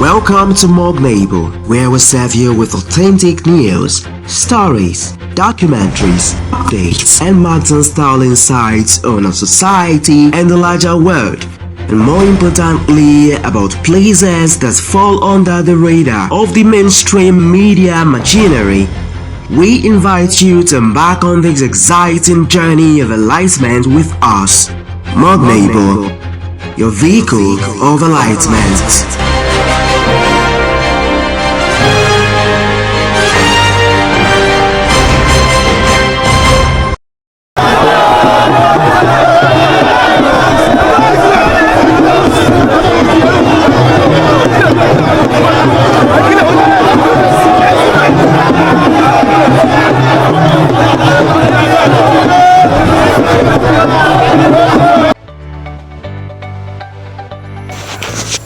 Welcome to Mognable, where we serve you with authentic news, stories, documentaries, updates, and Martin-style insights on our society and the larger world. And more importantly, about places that fall under the radar of the mainstream media machinery. We invite you to embark on this exciting journey of enlightenment with us. Mognable, your vehicle of enlightenment.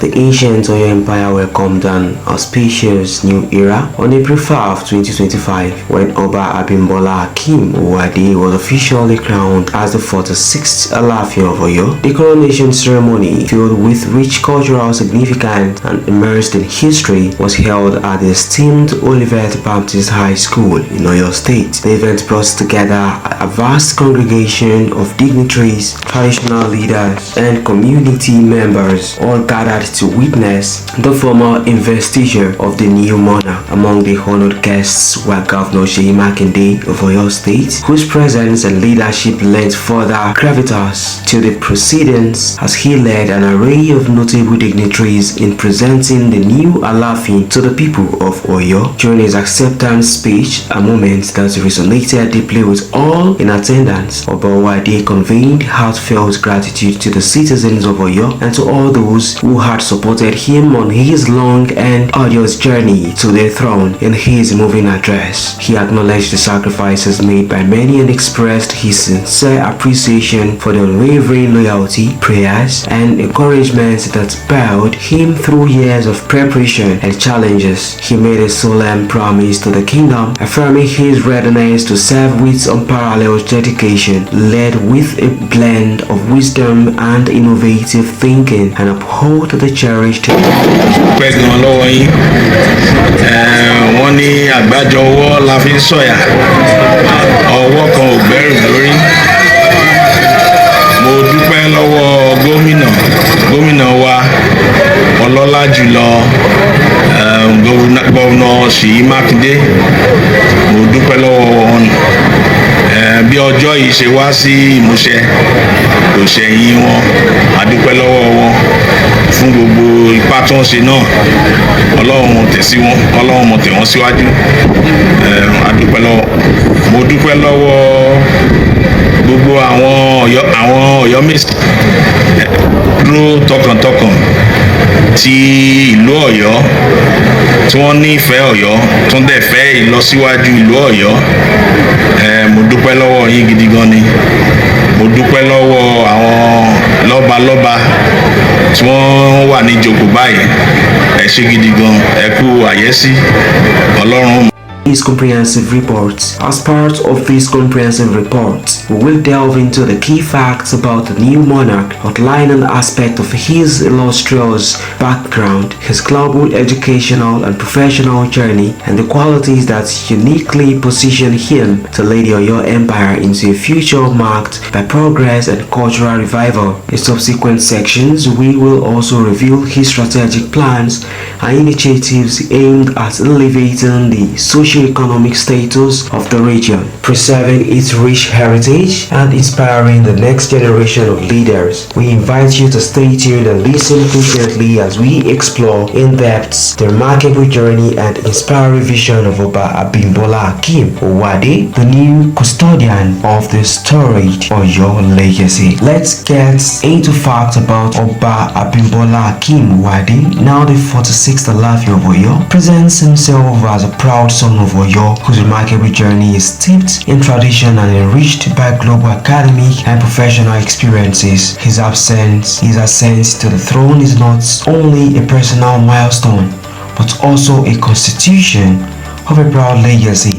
The ancient Oyo Empire welcomed an auspicious new era on April 5, 2025, when Oba Abimbola Hakeem Owade was officially crowned as the 46th Alaafin of Oyo. The coronation ceremony, filled with rich cultural significance and immersed in history, was held at the esteemed Olivet Baptist High School in Oyo State. The event brought together a vast congregation of dignitaries, traditional leaders, and community members, all gathered to witness the formal investiture of the new monarch. Among the honored guests were Governor Seyi Makinde of Oyo State, whose presence and leadership lent further gravitas to the proceedings as he led an array of notable dignitaries in presenting the new Alaafin to the people of Oyo. During his acceptance speech, a moment that resonated deeply with all in attendance, Oba Owade conveyed heartfelt gratitude to the citizens of Oyo and to all those who had supported him on his long and arduous journey to the throne. In his moving address, he acknowledged the sacrifices made by many and expressed his sincere appreciation for the unwavering loyalty, prayers, and encouragement that propelled him through years of preparation and challenges. He made a solemn promise to the kingdom, affirming his readiness to serve with unparalleled dedication, led with a blend of wisdom and innovative thinking, and uphold the cherished. Wọ́n ní àgbájọ ọwọ́ la fi ń sọ̀yà, ọwọ́ kan ò gbẹ́rù lórí. Mo dúpẹ́ lọ́wọ́ gómìnà wa ọlọ́lá jùlọ Governor Seyi Makinde. Mo dúpẹ́ lọ́wọ́ wọn. Bí ọjọ́ yìí ṣe wá sí ìmúṣẹ kò ṣẹ̀yìn wọn, a dúpẹ́ lọ́wọ́ wọn fún gbogbo ipá tó ń ṣe náà. Ọlọ́run mọ̀ tẹ̀ wọ́n síwájú. A dúpẹ́ lọ́wọ́. Mo dúpẹ́ lọ́wọ́ gbogbo àwọn Ọ̀yọ́mèsì dúró tọkàntọkàn ti ìlú Ọ̀yọ́, tí wọ́n ní ìfẹ́ Ọ̀yọ́, tó ń dẹ̀ fẹ́ ìlọsíwájú ìlú Ọ̀yọ́. Mo dúpẹ́ lọ́wọ́ yín gidi gan ni. Mo dúpẹ́ lọ́wọ́ àwọn lọ́balọ́ba tí wọ́n wà ní ìjókòó báyìí. Ẹ ṣé gidi gan, ẹ kú àyẹ́sí. Ọlọ́run. His comprehensive report. As part of this comprehensive report, we will delve into the key facts about the new monarch, outline an aspect of his illustrious background, his global educational and professional journey, and the qualities that uniquely position him to lead the Oyo Empire into a future marked by progress and cultural revival. In subsequent sections, we will also reveal his strategic plans and initiatives aimed at elevating the socio-economic status of the region, preserving its rich heritage, and inspiring the next generation of leaders. We invite you to stay tuned and listen patiently as we explore in depth the remarkable journey and inspiring vision of Oba Abimbola Hakeem Owade, the new custodian of the storied Oyo legacy. Let's get into facts about Oba Abimbola Hakeem Owade. Now the 46th Alaafin of Oyo presents himself as a proud son of Oyo, whose remarkable journey is steeped in tradition and enriched by global academic and professional experiences. His ascent to the throne is not only a personal milestone, but also a constitution of a proud legacy.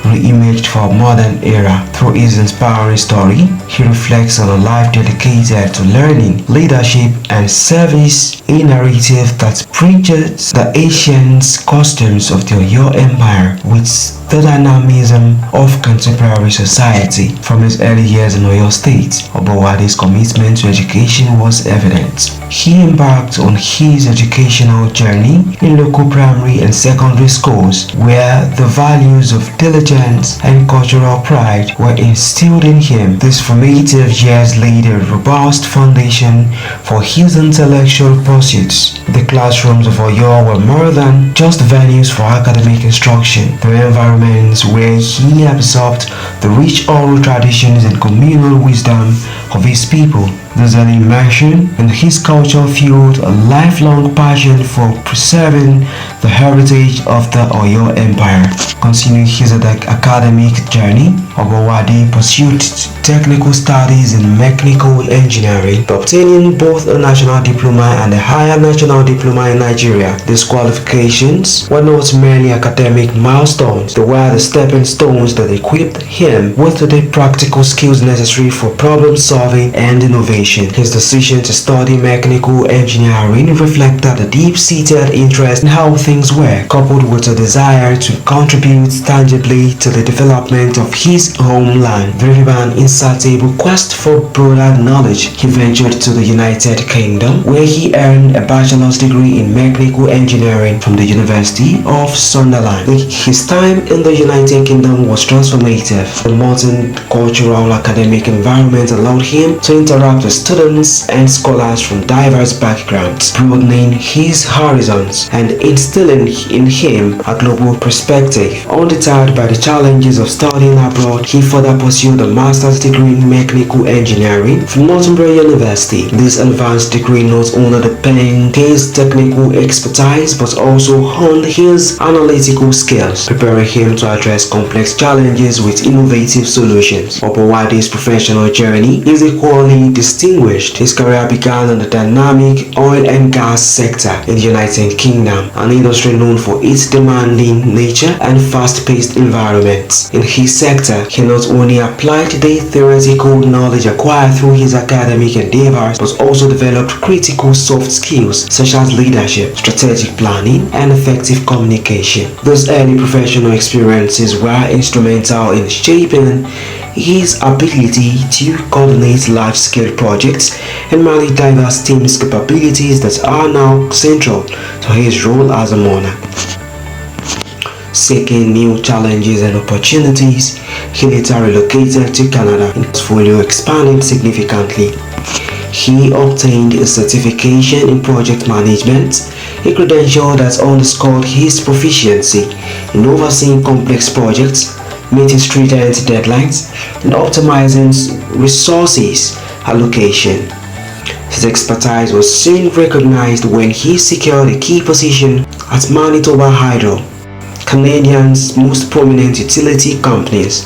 reimaged for a modern era. Through his inspiring story, he reflects on a life dedicated to learning, leadership, and service, a narrative that bridges the ancient customs of the Oyo Empire with the dynamism of contemporary society. From his early years in Oyo State, Obowade's commitment to education was evident. He embarked on his educational journey in local primary and secondary schools, where the values of diligence and cultural pride were instilled in him. These formative years laid a robust foundation for his intellectual pursuits. The classrooms of Oyo were more than just venues for academic instruction. They were environments where he absorbed the rich oral traditions and communal wisdom of his people. This early immersion in his culture fueled a lifelong passion for preserving the heritage of the Oyo Empire. Continuing his academic journey, Obowade pursued technical studies in mechanical engineering, obtaining both a national diploma and a higher national diploma in Nigeria. These qualifications were not merely academic milestones, they were the stepping stones that equipped him with the practical skills necessary for problem solving and innovation. His decision to study mechanical engineering reflected a deep-seated interest in how things work, coupled with a desire to contribute tangibly to the development of his homeland. Driven by an insatiable quest for broader knowledge, he ventured to the United Kingdom, where he earned a bachelor's degree in mechanical engineering from the University of Sunderland. His time in the United Kingdom was transformative. The modern cultural academic environment allowed him to interact with students and scholars from diverse backgrounds, broadening his horizons and instilling in him a global perspective. Undeterred by the challenges of studying abroad, he further pursued a master's degree in mechanical engineering from Northumbria University. This advanced degree not only deepened his technical expertise but also honed his analytical skills, preparing him to address complex challenges with innovative solutions. Obowade's professional journey is equally distinguished. His career began in the dynamic oil and gas sector in the United Kingdom, an industry known for its demanding nature and fast-paced environment. In his sector, he not only applied the theoretical knowledge acquired through his academic endeavors, but also developed critical soft skills such as leadership, strategic planning, and effective communication. Those early professional experiences were instrumental in shaping his ability to coordinate large-scale projects and manage diverse teams, capabilities that are now central to his role as a monarch. Seeking new challenges and opportunities, he later relocated to Canada. His portfolio expanded significantly. He obtained a certification in project management, a credential that underscored his proficiency in overseeing complex projects, meeting stringent deadlines, and optimizing resources allocation. His expertise was soon recognized when he secured a key position at Manitoba Hydro, Canadian's most prominent utility companies.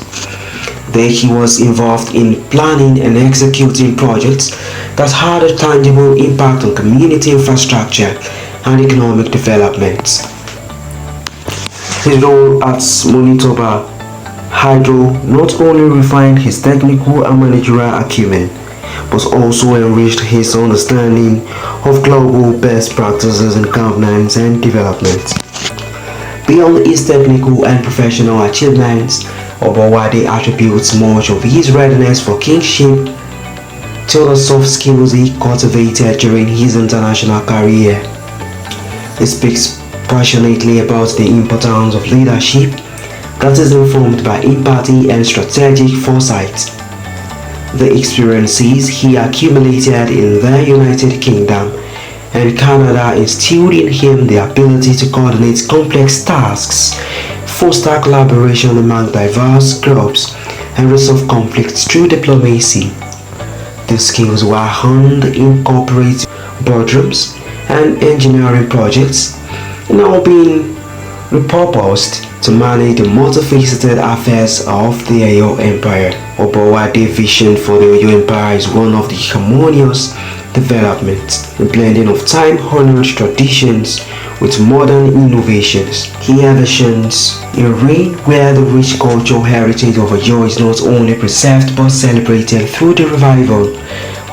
There he was involved in planning and executing projects that had a tangible impact on community infrastructure and economic development. His role at Manitoba Hydro not only refined his technical and managerial acumen, but also enriched his understanding of global best practices in governance and development. Beyond his technical and professional achievements, Obowade attributes much of his readiness for kingship to the soft skills he cultivated during his international career. He speaks passionately about the importance of leadership that is informed by empathy and strategic foresight. The experiences he accumulated in the United Kingdom and Canada instilled in him the ability to coordinate complex tasks, foster collaboration among diverse groups, and resolve conflicts through diplomacy. These skills were honed in corporate boardrooms and engineering projects, now being repurposed to manage the multifaceted affairs of the Oyo Empire. Obawade's vision for the Oyo Empire is one of the harmonious development, a blending of time-honored traditions with modern innovations. He envisions a reign where the rich cultural heritage of Oyo is not only preserved but celebrated through the revival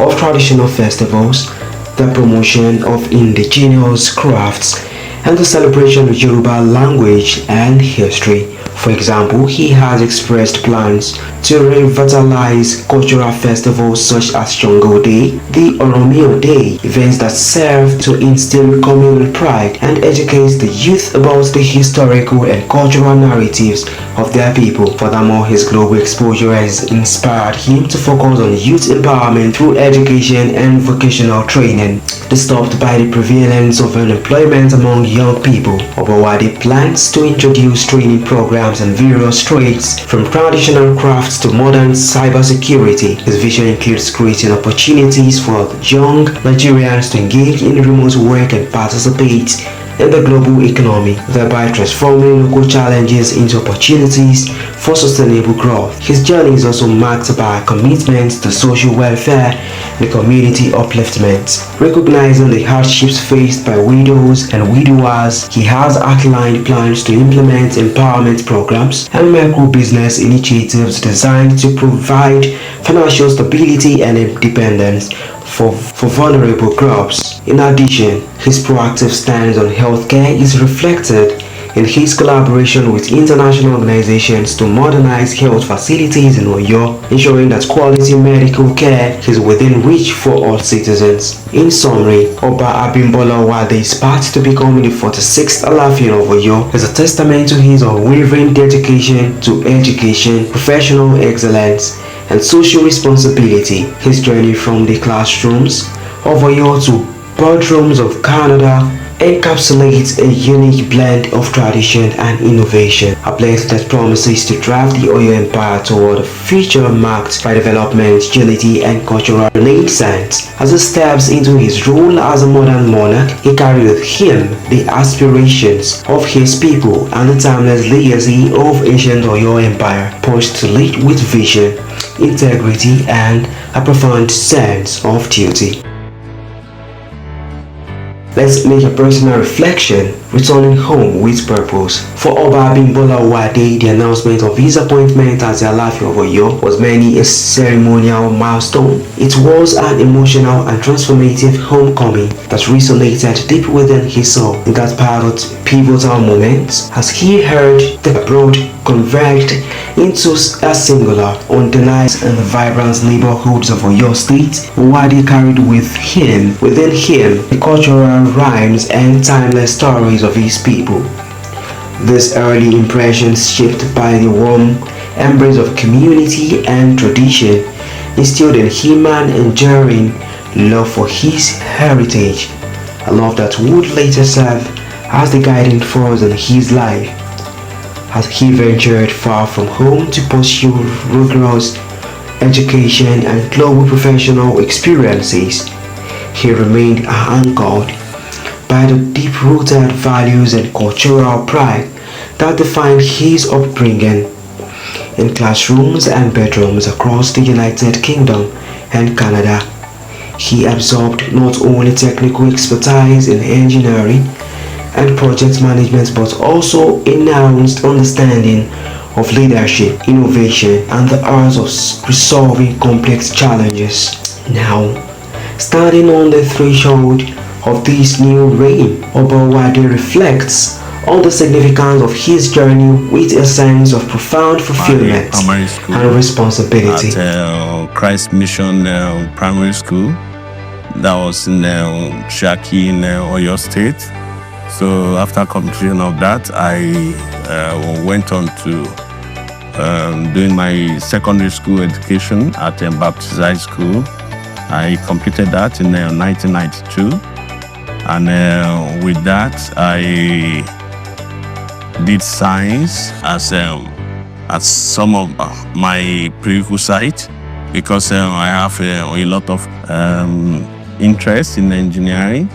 of traditional festivals, the promotion of indigenous crafts, and the celebration of Yoruba language and history. For example, he has expressed plans to revitalize cultural festivals such as Shango Day, the Oromio Day, events that serve to instill communal pride and educate the youth about the historical and cultural narratives of their people. Furthermore, his global exposure has inspired him to focus on youth empowerment through education and vocational training. Disturbed by the prevalence of unemployment among young people, Obawade plans to introduce training programs in various trades, from traditional crafts to modern cybersecurity. His vision includes creating opportunities for young Nigerians to engage in remote work and participate in the global economy, thereby transforming local challenges into opportunities for sustainable growth. His journey is also marked by a commitment to social welfare and community upliftment. Recognizing the hardships faced by widows and widowers, he has outlined plans to implement empowerment programs and micro-business initiatives designed to provide financial stability and independence for vulnerable groups. In addition, his proactive stance on healthcare is reflected in his collaboration with international organizations to modernize health facilities in Oyo, ensuring that quality medical care is within reach for all citizens. In summary, Oba Abimbola Owade's path to becoming the 46th Alaafin of Oyo is a testament to his unwavering dedication to education, professional excellence, and social responsibility. His journey from the classrooms of Oyo to boardrooms of Canada encapsulates a unique blend of tradition and innovation, a blend that promises to drive the Oyo Empire toward a future marked by development, unity, and cultural renaissance. As he steps into his role as a modern monarch, he carries with him the aspirations of his people and the timeless legacy of ancient Oyo Empire, poised to lead with vision, integrity, and a profound sense of duty. Let's make a personal reflection, returning home with purpose. For Oba Abimbola Owade, the announcement of his appointment as the Alaafin of Oyo was many a ceremonial milestone. It was an emotional and transformative homecoming that resonated deep within his soul. In that pivotal moment, as he heard the abroad converged into a singular, undeniable and vibrant neighborhoods of Oyo State, Owade carried within him the cultural rhymes and timeless stories of his people. These early impressions, shaped by the warm embrace of community and tradition, instilled in him an enduring love for his heritage, a love that would later serve as the guiding force in his life. As he ventured far from home to pursue rigorous education and global professional experiences, he remained anchored by the deep-rooted values and cultural pride that defined his upbringing. In classrooms and bedrooms across the United Kingdom and Canada, he absorbed not only technical expertise in engineering and project management but also a nuanced understanding of leadership, innovation, and the art of resolving complex challenges. Now, standing on the threshold of this new reign, Oba Owade reflects on the significance of his journey with a sense of profound fulfillment and responsibility. At Christ Mission Primary School, that was in Shaki in Oyo State. So after completion of that, I went on to doing my secondary school education at Baptist High School. I completed that in 1992. And with that, I did science as some of my prerequisites because I have a lot of interest in engineering.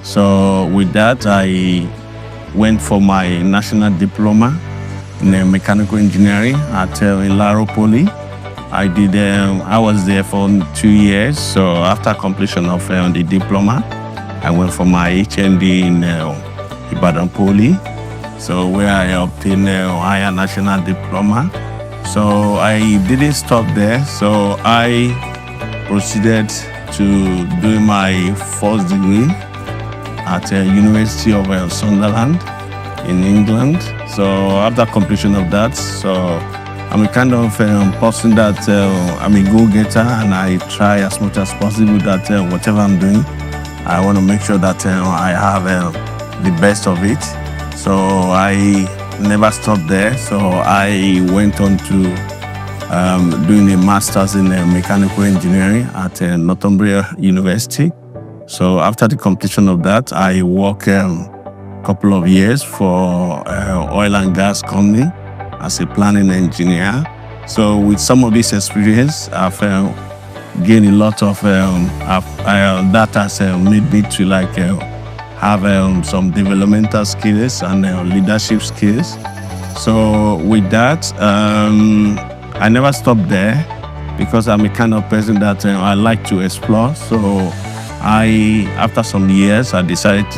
So with that, I went for my national diploma in mechanical engineering at Ilaro Poly. I was there for 2 years. So after completion of the diploma, I went for my HND in Ibadan Poly. So where I obtained higher national diploma. So I didn't stop there. So I proceeded to do my first degree at University of Sunderland in England. So after completion of that, so I'm a kind of person that I'm a go-getter, and I try as much as possible that whatever I'm doing, I want to make sure that I have the best of it. So I never stopped there. So I went on to doing a master's in mechanical engineering at Northumbria University. So after the completion of that, I worked a couple of years for oil and gas company as a planning engineer. So with some of this experience, I've gained a lot of that has made me to have some developmental skills and leadership skills. So with that, I never stopped there because I'm a kind of person that I like to explore. So after some years, I decided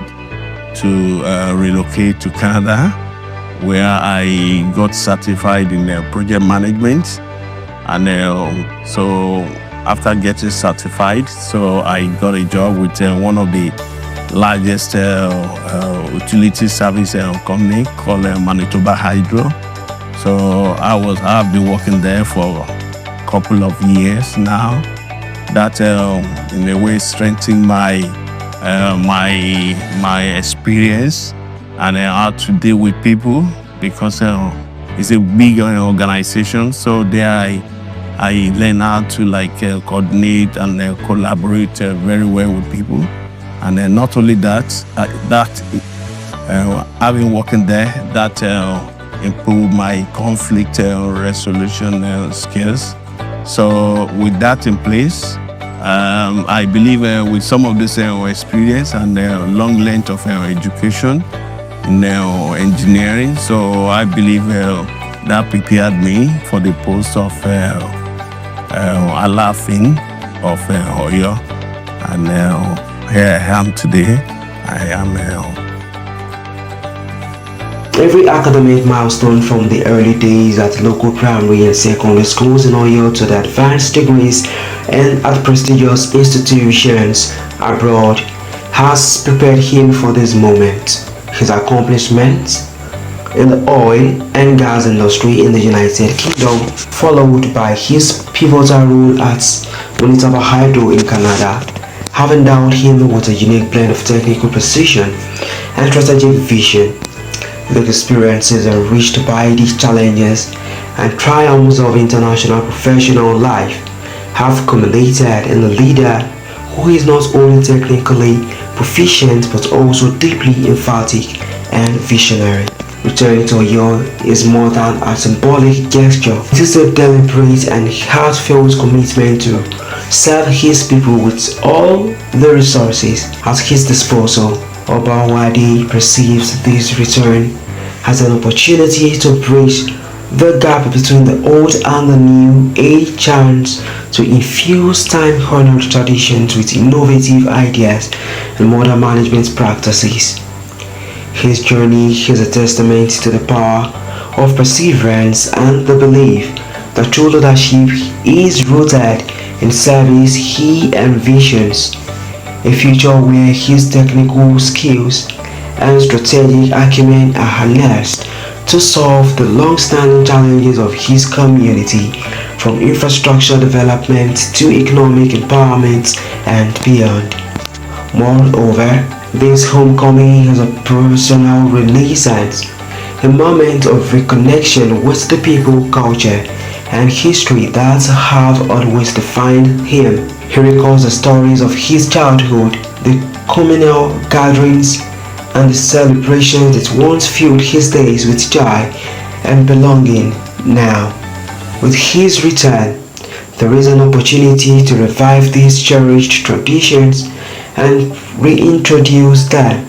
to relocate to Canada, where I got certified in project management. And so after getting certified, so I got a job with one of the largest utility service company called Manitoba Hydro. So I've been working there for a couple of years now. That in a way strengthened my experience and how to deal with people, because it's a big organization. So there I learn how to coordinate and collaborate very well with people. And then not only that, having working there, that improved my conflict resolution skills. So with that in place, I believe with some of this experience and long length of education in engineering, so I believe that prepared me for the post of Alaafin of Oyo. And here I am today. I am Every academic milestone from the early days at local primary and secondary schools in Oyo to the advanced degrees and at prestigious institutions abroad has prepared him for this moment. His accomplishments in the oil and gas industry in the United Kingdom, followed by his pivotal role at Unveiling Hydro in Canada, have endowed him with a unique blend of technical precision and strategic vision. The experiences enriched by these challenges and triumphs of international professional life have culminated in a leader who is not only technically proficient but also deeply emphatic and visionary. Returning to Oyo is more than a symbolic gesture. It is a deliberate and heartfelt commitment to serve his people with all the resources at his disposal. Oba Wadi perceives this return as an opportunity to bridge the gap between the old and the new, a chance to infuse time-honored traditions with innovative ideas and modern management practices. His journey is a testament to the power of perseverance and the belief that true leadership is rooted in service. He envisions a future where his technical skills and strategic acumen are harnessed to solve the long-standing challenges of his community, from infrastructure development to economic empowerment and beyond. Moreover, this homecoming is a personal renaissance, a moment of reconnection with the people, culture, and history that have always defined him. He recalls the stories of his childhood, the communal gatherings, and the celebrations that once filled his days with joy and belonging. Now, with his return, there is an opportunity to revive these cherished traditions and reintroduce them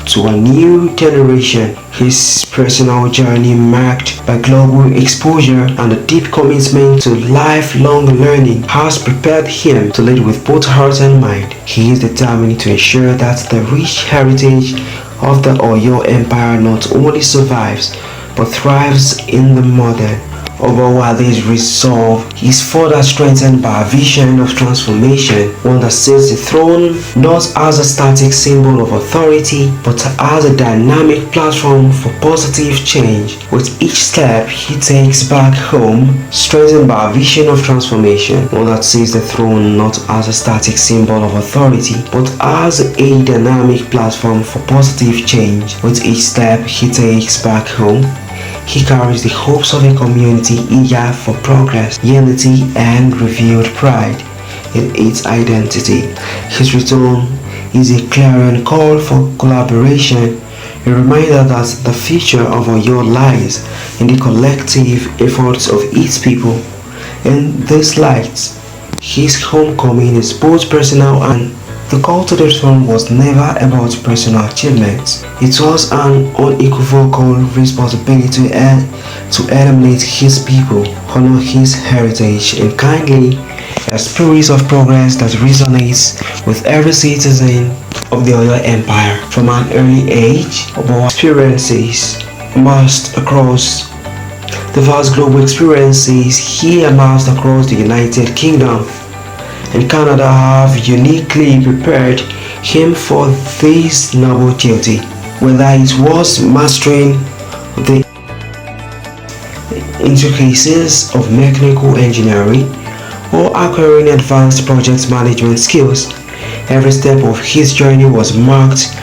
to a new generation. His personal journey, marked by global exposure and a deep commitment to lifelong learning, has prepared him to lead with both heart and mind. He is determined to ensure that the rich heritage of the Oyo Empire not only survives but thrives in the modern. Obawade's resolve is further strengthened by a vision of transformation, one that sees the throne not as a static symbol of authority, but as a dynamic platform for positive change. With each step he takes back home, strengthened by a vision of transformation, one that sees the throne not as a static symbol of authority, but as a dynamic platform for positive change. With each step he takes back home, he carries the hopes of a community eager for progress, unity, and revealed pride in its identity. His return is a clarion call for collaboration, a reminder that the future of Oyo lies in the collective efforts of its people. In this light, his homecoming is both personal and the call to the throne was never about personal achievements. It was an unequivocal responsibility to eliminate his people, honor his heritage, and kindly a spirit of progress that resonates with every citizen of the Oyo Empire. From an early age, Obawa experiences amassed across the vast global experiences he amassed across the United Kingdom and Canada have uniquely prepared him for this noble duty, whether it was mastering the intricacies of mechanical engineering or acquiring advanced project management skills. Every step of his journey was marked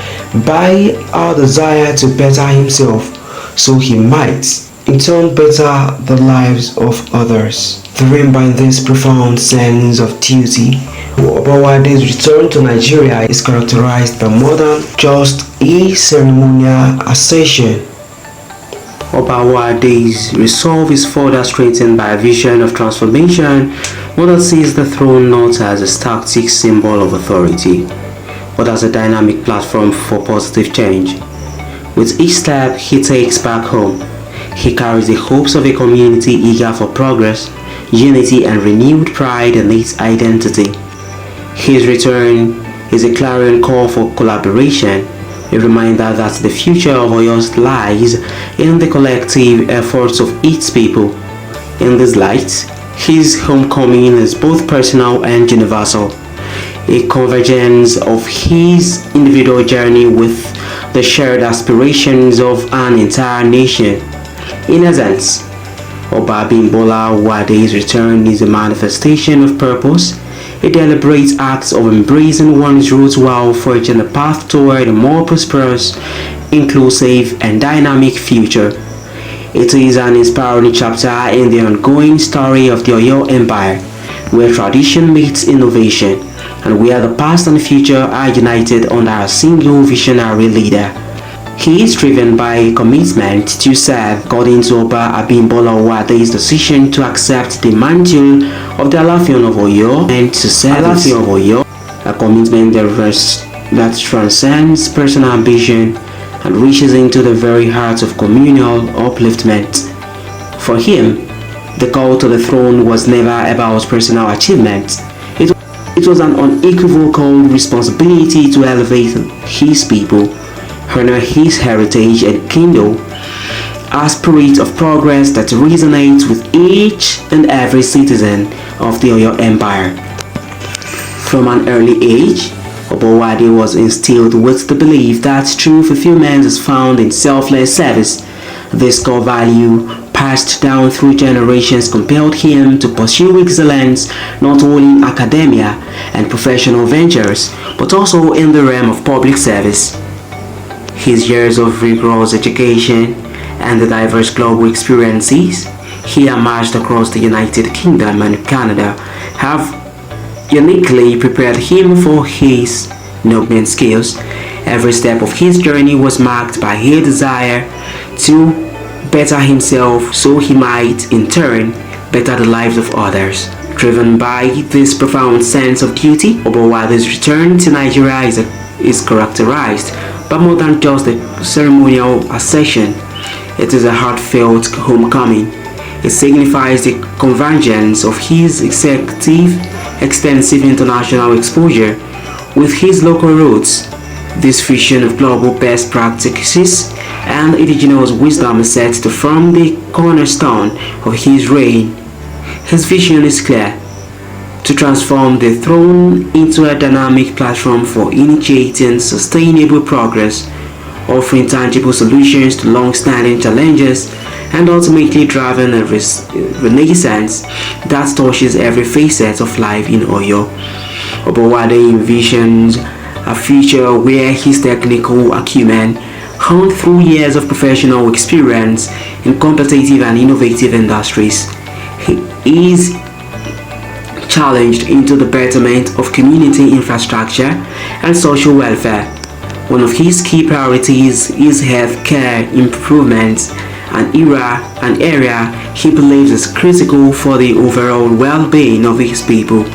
by a desire to better himself so he might in turn better the lives of others. Driven by this profound sense of duty, Obawade's return to Nigeria is characterized by more than just a ceremonial accession. Obawade's resolve is further strengthened by a vision of transformation, one that sees the throne not as a static symbol of authority, but as a dynamic platform for positive change. With each step he takes back home, he carries the hopes of a community eager for progress, unity, and renewed pride in its identity. His return is a clarion call for collaboration, a reminder that the future of Oyo lies in the collective efforts of its people. In this light, his homecoming is both personal and universal, a convergence of his individual journey with the shared aspirations of an entire nation. In essence, Oba Abimbola Wade's return is a manifestation of purpose, a deliberate act of embracing one's roots while forging a path toward a more prosperous, inclusive, and dynamic future. It is an inspiring chapter in the ongoing story of the Oyo Empire, where tradition meets innovation, and where the past and future are united under a single visionary leader. He is driven by a commitment to serve, according to Oba Abimbola Wade's decision to accept the mantle of the Alaafin of Oyo and to serve Alaafin of Oyo, a commitment that transcends personal ambition and reaches into the very heart of communal upliftment. For him, the call to the throne was never about personal achievement. It was an unequivocal responsibility to elevate his people, honor his heritage, and kindle a spirit of progress that resonates with each and every citizen of the Oyo Empire. From an early age, Obawade was instilled with the belief that true fulfillment is found in selfless service. This core value, passed down through generations, compelled him to pursue excellence not only in academia and professional ventures, but also in the realm of public service. His years of rigorous education and the diverse global experiences he amassed across the United Kingdom and Canada have uniquely prepared him for his noble skills. Every step of his journey was marked by his desire to better himself so he might, in turn, better the lives of others. Driven by this profound sense of duty, Obawade's return to Nigeria is characterized But more than just a ceremonial accession, it is a heartfelt homecoming. It signifies the convergence of his extensive international exposure with his local roots. This fusion of global best practices and indigenous wisdom is set to form the cornerstone of his reign. His vision is clear: to transform the throne into a dynamic platform for initiating sustainable progress, offering tangible solutions to long-standing challenges, and ultimately driving a renaissance that touches every facet of life in Oyo. Obowade envisions a future where his technical acumen, honed through years of professional experience in competitive and innovative industries, is challenged into the betterment of community infrastructure and social welfare. One of his key priorities is healthcare improvements, an area he believes is critical for the overall well-being of his people.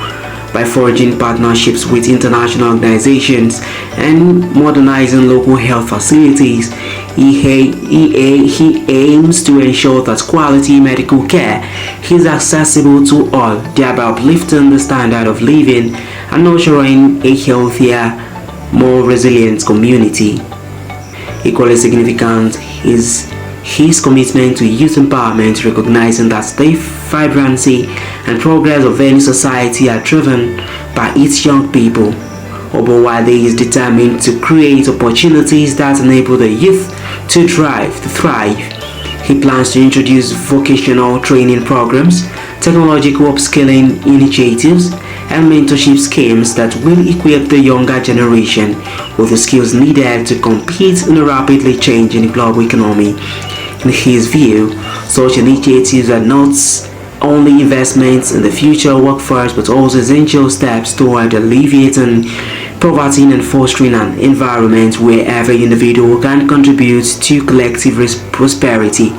By forging partnerships with international organizations and modernizing local health facilities, he aims to ensure that quality medical care is accessible to all, thereby uplifting the standard of living and nurturing a healthier, more resilient community. Equally significant is his commitment to youth empowerment, recognizing that the vibrancy and progress of any society are driven by its young people. Obowade is determined to create opportunities that enable the youth to thrive. He plans to introduce vocational training programs, technological upskilling initiatives, and mentorship schemes that will equip the younger generation with the skills needed to compete in a rapidly changing global economy. In his view, such initiatives are not only investments in the future workforce but also essential steps toward alleviating poverty and fostering an environment where every individual can contribute to collective prosperity.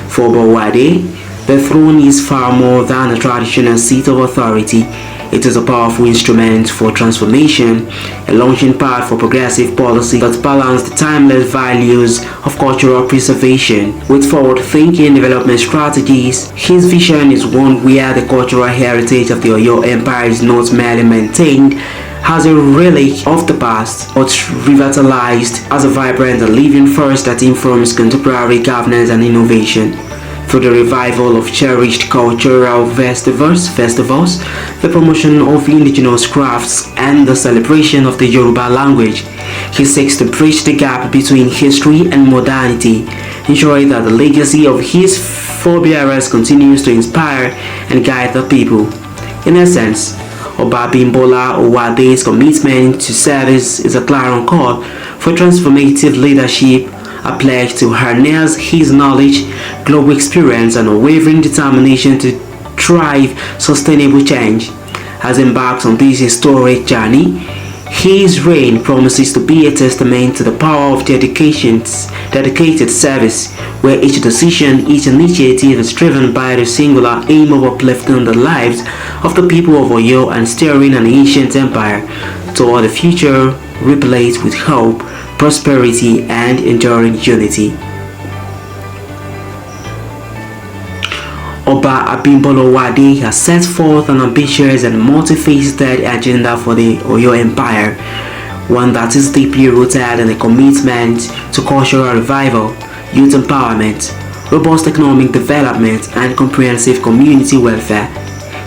For Obowade, the throne is far more than a traditional seat of authority. It is a powerful instrument for transformation, a launching pad for progressive policy that balance the timeless values of cultural preservation with forward-thinking development strategies. His vision is one where the cultural heritage of the Oyo Empire is not merely maintained as a relic of the past, but revitalized as a vibrant and living force that informs contemporary governance and innovation. Through the revival of cherished cultural festivals, the promotion of indigenous crafts, and the celebration of the Yoruba language, he seeks to bridge the gap between history and modernity, ensuring that the legacy of his forebearers continues to inspire and guide the people. In essence, Oba Abimbola Owade's commitment to service is a clarion call for transformative leadership, a pledge to harness his knowledge, global experience, and unwavering determination to drive sustainable change. As he embarks on this historic journey, his reign promises to be a testament to the power of dedicated service, where each decision, each initiative is driven by the singular aim of uplifting the lives of the people of Oyo and steering an ancient empire toward a future replete with hope, prosperity, and enduring unity. Oba Abimbola Owade has set forth an ambitious and multifaceted agenda for the Oyo Empire, one that is deeply rooted in a commitment to cultural revival, youth empowerment, robust economic development, and comprehensive community welfare.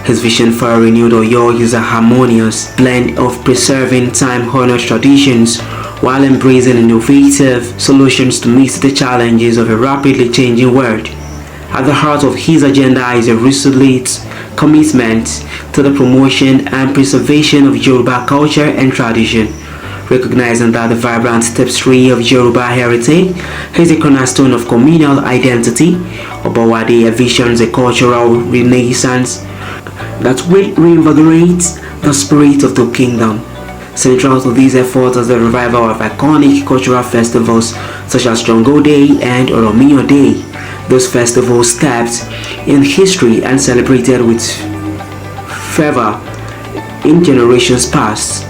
His vision for a renewed Oyo is a harmonious blend of preserving time-honored traditions while embracing innovative solutions to meet the challenges of a rapidly changing world. At the heart of his agenda is a resolute commitment to the promotion and preservation of Yoruba culture and tradition, recognizing that the vibrant tapestry of Yoruba heritage is a cornerstone of communal identity. Obowade envisions a cultural renaissance that will reinvigorate the spirit of the kingdom. Central to these efforts is the revival of iconic cultural festivals such as Jongo Day and Oromiyo Day. Those festivals steeped in history and celebrated with fervor in generations past.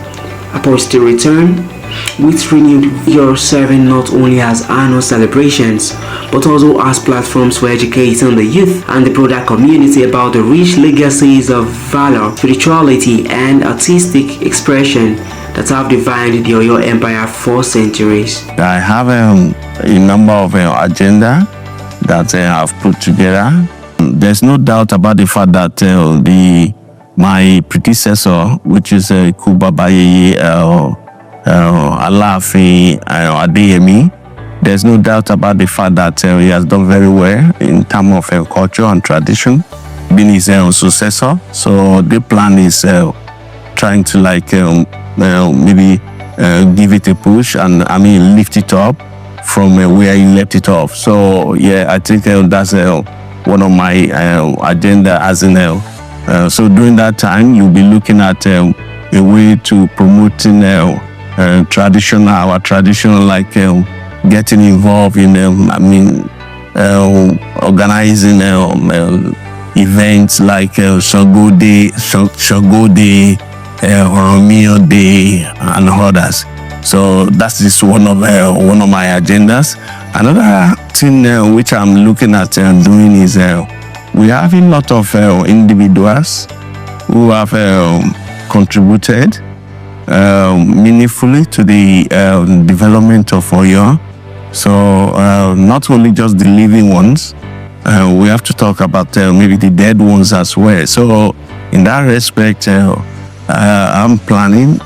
Upon their return, with renewed vigor, serving not only as annual celebrations but also as platforms for educating the youth and the broader community about the rich legacies of valor, spirituality, and artistic expression that have defined the Oyo Empire for centuries. I have a number of agenda that I've put together. There's no doubt about the fact that my predecessor, which is Kuba Bayeye Alaafin Adeyemi, there's no doubt about the fact that he has done very well in terms of culture and tradition, being his successor. So the plan is trying to maybe give it a push and lift it up from where he left it off. So yeah, I think that's one of my agenda as in so during that time you'll be looking at a way to promoting our tradition, like getting involved in organizing events like Shogo Day, Oromiyo Day, and others. So that is one of my agendas. Another thing which I'm looking at doing is we have a lot of individuals who have contributed meaningfully to the development of Oyo. So not only just the living ones, we have to talk about maybe the dead ones as well. So in that respect, I'm planning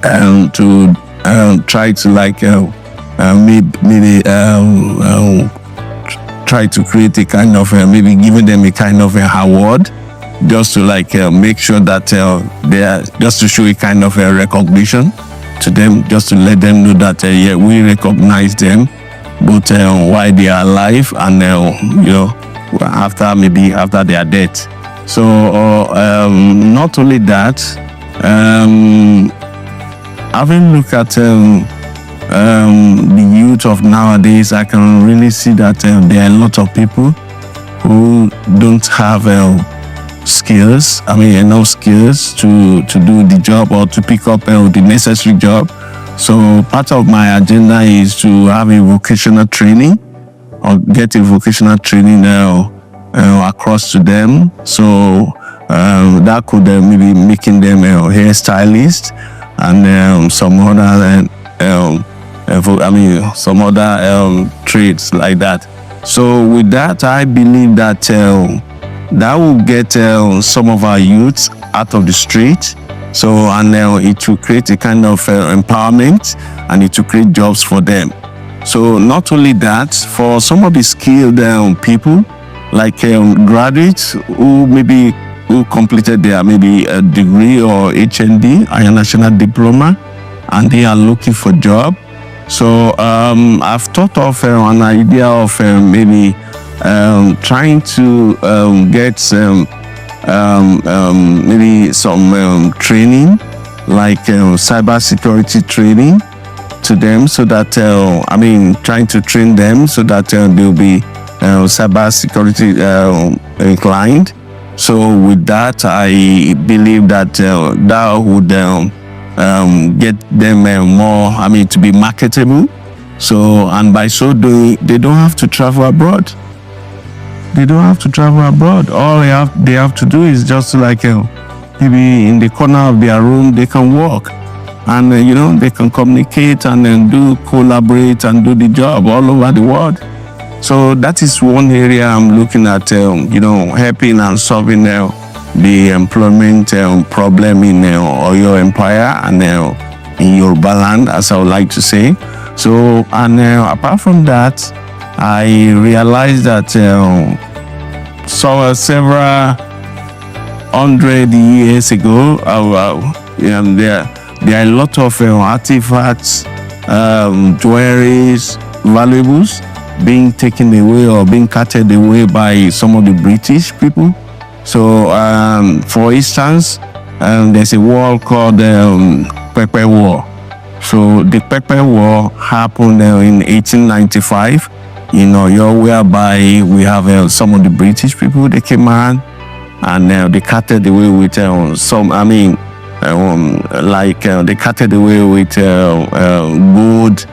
to try to maybe try to create a kind of maybe giving them a kind of award, just to make sure that they are, just to show a kind of recognition to them, just to let them know that yeah, we recognize them both while they are alive and after their death. So not only that, having looked at the youth of nowadays, I can really see that there are a lot of people who don't have skills, enough skills to do the job or to pick up the necessary job. So part of my agenda is to have a vocational training or get a vocational training across to them. So that could maybe making them hairstylists and some other some other trades like that. So with that, I believe that that will get some of our youths out of the street. So and it will create a kind of empowerment, and it will create jobs for them. So not only that, for some of the skilled people, like graduates who completed their maybe a degree or HND, Higher National Diploma, and they are looking for job. So I've thought of an idea of maybe trying to get maybe some training, like cyber security training to them, so that trying to train them so that they'll be cyber security inclined. So with that, I believe that that would get them more, to be marketable. So, and by so doing, they don't have to travel abroad. They don't have to travel abroad. All they have to do is just maybe in the corner of their room, they can work. And, they can communicate and then collaborate and do the job all over the world. So that is one area I'm looking at, helping and solving the employment problem in Oyo Empire and in Yoruba land, as I would like to say. So, and apart from that, I realized that several hundred years ago, there are a lot of artifacts, jewelries, valuables being taken away or being carted away by some of the British people. So, for instance, there's a war called Pepper War. So the Pepper War happened in 1895 in Oyo, whereby we have some of the British people, they came on and they carted away with they carted away with gold,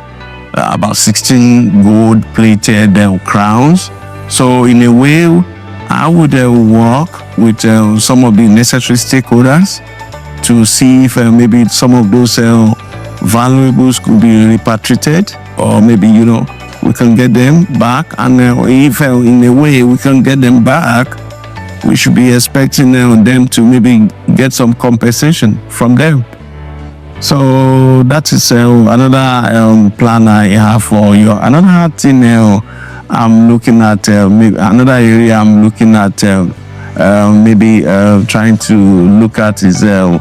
about 16 gold-plated crowns. So in a way, I would work with some of the necessary stakeholders to see if maybe some of those valuables could be repatriated, or maybe, we can get them back. And if in a way we can get them back, we should be expecting them to maybe get some compensation from them. So that is another plan I have for you. Another thing I'm looking at, maybe another area I'm looking at, maybe trying to look at is, there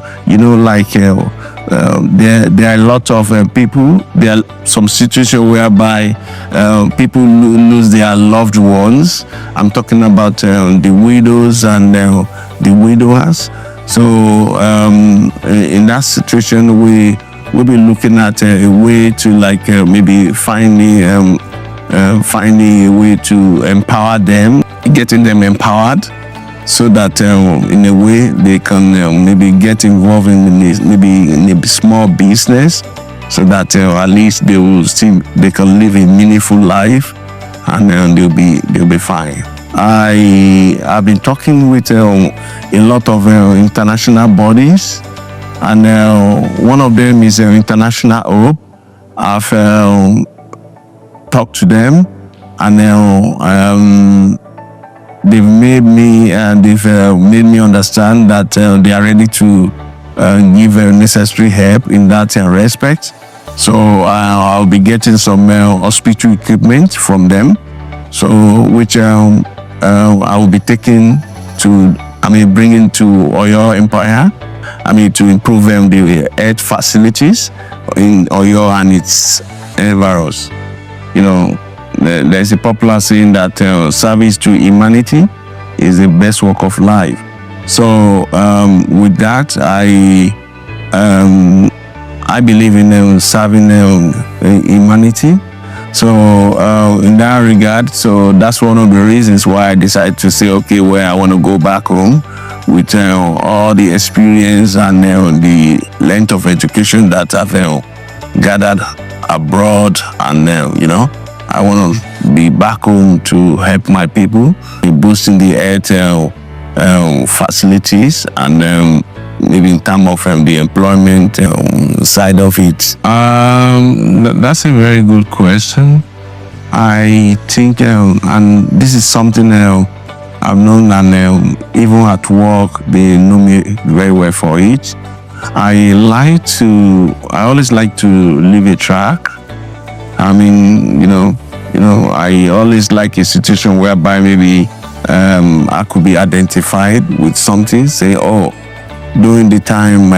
are a lot of people. There are some situations whereby people lose their loved ones. I'm talking about the widows and the widowers. So in that situation, we'll be looking at a way to maybe finding a way to empower them, getting them empowered, so that in a way they can maybe get involved in a small business, so that at least they can live a meaningful life, and they'll be fine. I've been talking with a lot of international bodies, and one of them is International Hope. I've talked to them, and they've made me understand that they are ready to give necessary help in that respect. So I'll be getting some hospital equipment from them, so which I will be taking bringing to Oyo Empire, to improve the health facilities in Oyo and its environs. There's a popular saying that service to humanity is the best work of life. So with that, I believe in serving humanity. So in that regard, so that's one of the reasons why I decided to say, okay, where I want to go back home with all the experience and the length of education that I've gathered abroad, and I want to be back home to help my people, boosting the health facilities, and maybe in terms of the employment side of it. That's a very good question. I think, and this is something I've known, and even at work, they know me very well for it. I always like to leave a track. I always like a situation whereby maybe I could be identified with something, say, during the time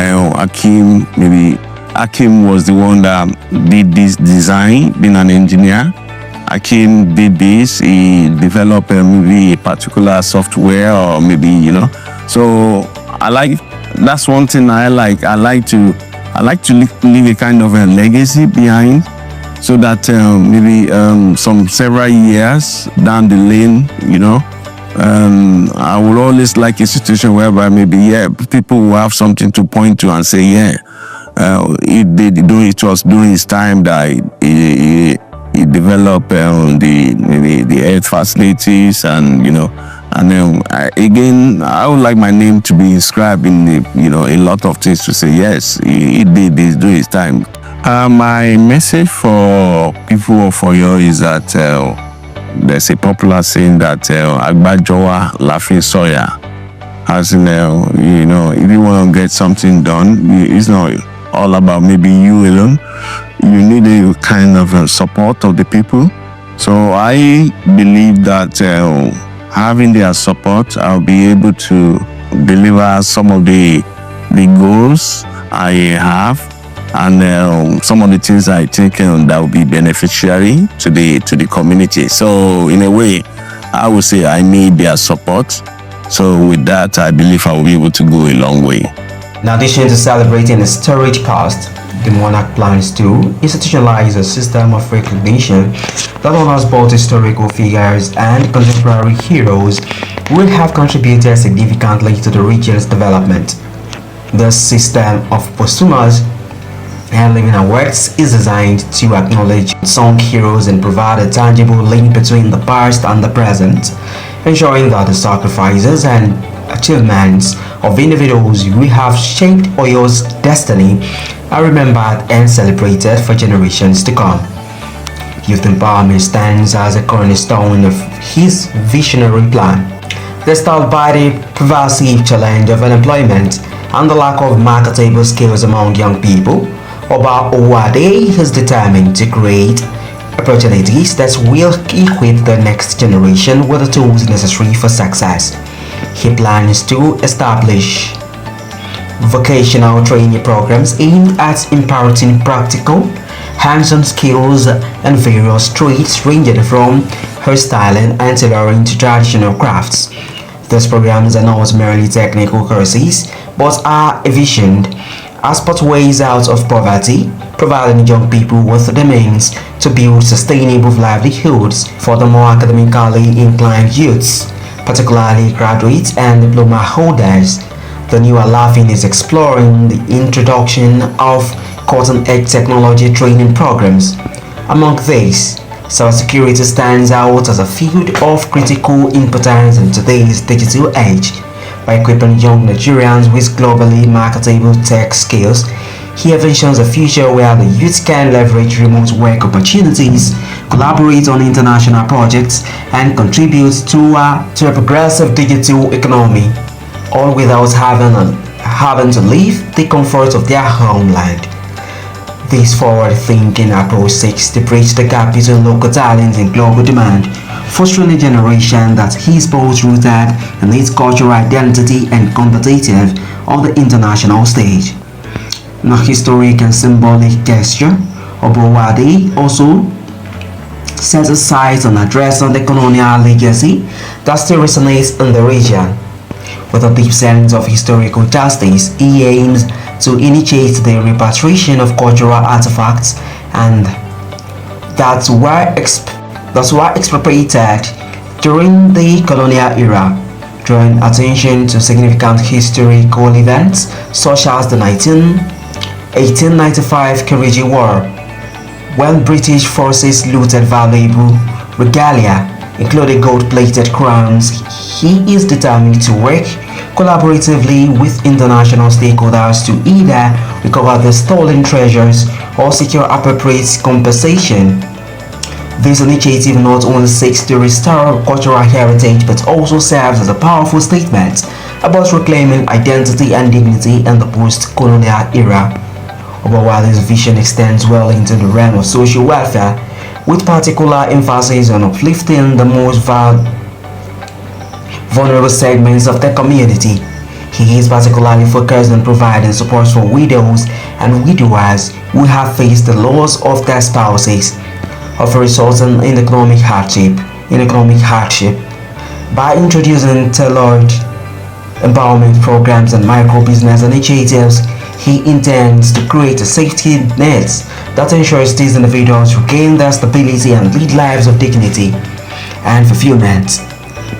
Akim was the one that did this design, being an engineer. Akim did this, he developed maybe a particular software, or maybe, So that's one thing I like. I like to leave a kind of a legacy behind, so that maybe some several years down the lane, I would always like a situation whereby maybe people will have something to point to and say, it was during his time that he developed the health facilities, and again, I would like my name to be inscribed in a lot of things, to say yes, he did this during his time. My message for people of Oyo is that there's a popular saying that Agbajowa Alaafin Soya, as in if you want to get something done, it's not all about maybe you alone. You need a kind of support of the people. So I believe that having their support, I'll be able to deliver some of the goals I have, and some of the things I think that will be beneficiary to the community. So in a way, I would say I need their support. So with that, I believe I will be able to go a long way. In addition to celebrating the storied past, the monarch plans to institutionalize a system of recognition that honors both historical figures and contemporary heroes who have contributed significantly to the region's development. The system of posthumous and living awards is designed to acknowledge unsung heroes and provide a tangible link between the past and the present, ensuring that the sacrifices and achievements of individuals who have shaped Oyo's destiny are remembered and celebrated for generations to come. Youth empowerment stands as a cornerstone of his visionary plan. Despite the pervasive challenge of unemployment and the lack of marketable skills among young people, Oba Owade is determined to create opportunities that will equip the next generation with the tools necessary for success. He plans to establish vocational training programs aimed at imparting practical, hands-on skills in various trades ranging from hairstyling and tailoring to traditional crafts. These programs are not merely technical courses, but are envisioned as pathways out of poverty, providing young people with the means to build sustainable livelihoods for the more academically inclined youths, particularly graduates and diploma holders. The new Alaafin is exploring the introduction of cutting-edge technology training programs. Among these, cybersecurity stands out as a field of critical importance in today's digital age. By equipping young Nigerians with globally marketable tech skills, he envisions a future where the youth can leverage remote work opportunities, collaborate on international projects, and contribute to a progressive digital economy, all without having to leave the comfort of their homeland. This forward-thinking approach seeks to bridge the gap between local talent and global demand, fostering a generation that is both rooted in its cultural identity and competitive on the international stage. In a historic and symbolic gesture, Obowade also sets a sight on addressing the colonial legacy that still resonates in the region. With a deep sense of historical justice, he aims to initiate the repatriation of cultural artifacts and that were expropriated during the colonial era, drawing attention to significant historical events such as the 1895 Kyrgyz War, when British forces looted valuable regalia, including gold-plated crowns. He is determined to work collaboratively with international stakeholders to either recover the stolen treasures or secure appropriate compensation. This initiative not only seeks to restore cultural heritage but also serves as a powerful statement about reclaiming identity and dignity in the post-colonial era. Obawade's vision extends well into the realm of social welfare, with particular emphasis on uplifting the most vulnerable segments of the community. He is particularly focused on providing support for widows and widowers who have faced the loss of their spouses, of resulting in economic hardship. By introducing tailored empowerment programs and micro-business initiatives, he intends to create a safety net that ensures these individuals regain their stability and lead lives of dignity and fulfillment.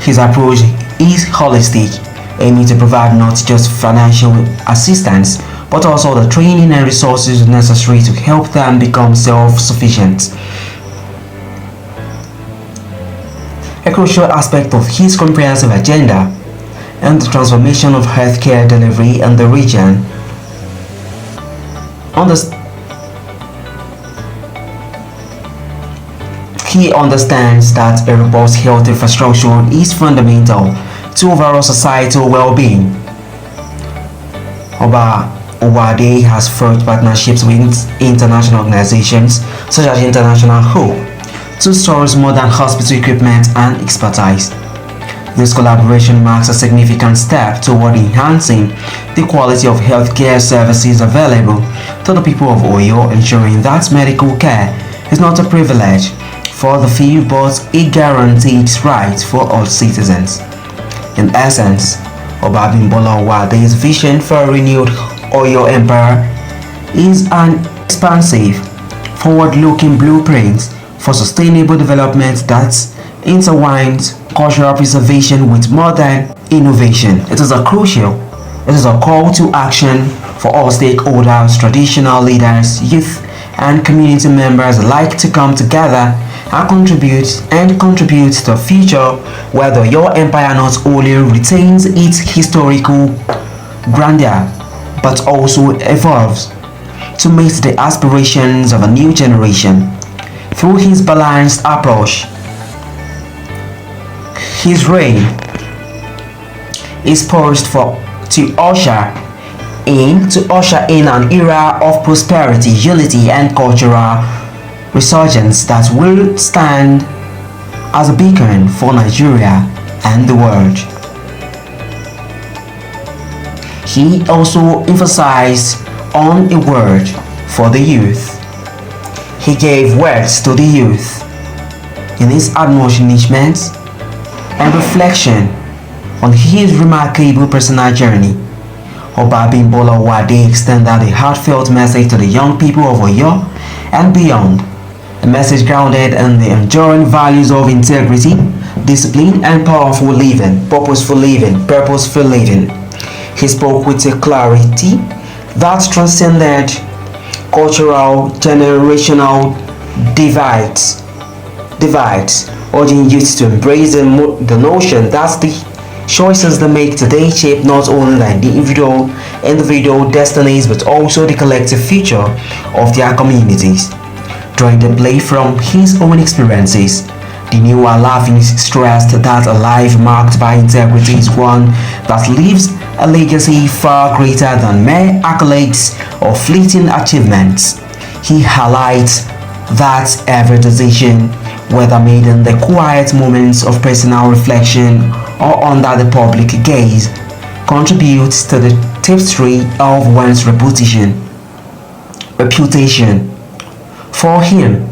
His approach is holistic, aiming to provide not just financial assistance, but also the training and resources necessary to help them become self-sufficient. A crucial aspect of his comprehensive agenda and the transformation of healthcare delivery in the region. He understands that a robust health infrastructure is fundamental to overall societal well-being. Owade has forged partnerships with international organizations such as International Hope to source modern hospital equipment and expertise. This collaboration marks a significant step toward enhancing the quality of healthcare services available to the people of Oyo, ensuring that medical care is not a privilege for the few but a guaranteed right for all citizens. In essence, Oba Abimbola Owade's vision for a renewed Oyo Empire is an expansive, forward-looking blueprint for sustainable development that intertwines cultural preservation with modern innovation. It is a crucial It is a call to action for all stakeholders, traditional leaders, youth, and community members alike to come together and contribute to a future where the Oyo Empire not only retains its historical grandeur but also evolves to meet the aspirations of a new generation. Through his balanced approach, his reign is poised to usher in an era of prosperity, unity, and cultural resurgence that will stand as a beacon for Nigeria and the world. He also emphasized on a word for the youth. He gave words to the youth in his admonishment and reflection on his remarkable personal journey. Oba Abimbola Wade extended a heartfelt message to the young people of Oyo and beyond, a message grounded in the enduring values of integrity, discipline, and purposeful living. He spoke with a clarity that transcended cultural, generational divides, urging youth to embrace the notion that the choices they make today shape not only their individual destinies but also the collective future of their communities. Drawing the play from his own experiences, the new Alaafin stressed that a life marked by integrity is one that leaves a legacy far greater than mere accolades or fleeting achievements. He highlights that every decision, whether made in the quiet moments of personal reflection or under the public gaze, contributes to the tapestry of one's reputation. For him,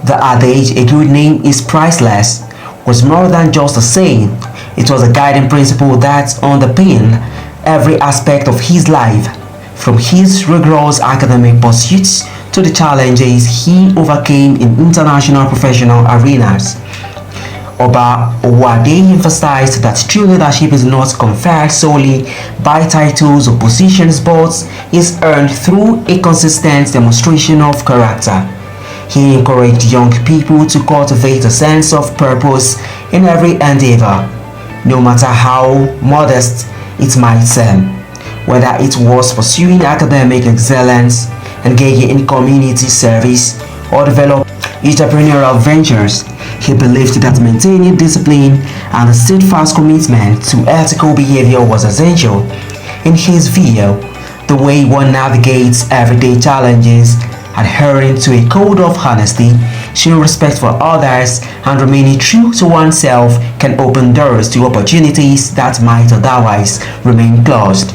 the adage, "a good name is priceless," was more than just a saying. It was a guiding principle that underpinned every aspect of his life, from his rigorous academic pursuits to the challenges he overcame in international professional arenas. Oba Wade emphasized that true leadership is not conferred solely by titles or positions but is earned through a consistent demonstration of character. He encouraged young people to cultivate a sense of purpose in every endeavor, no matter how modest it might seem, whether it was pursuing academic excellence, engaging in community service, or developing entrepreneurial ventures. He believed that maintaining discipline and a steadfast commitment to ethical behavior was essential. In his view, the way one navigates everyday challenges, adhering to a code of honesty, showing respect for others, and remaining true to oneself can open doors to opportunities that might otherwise remain closed.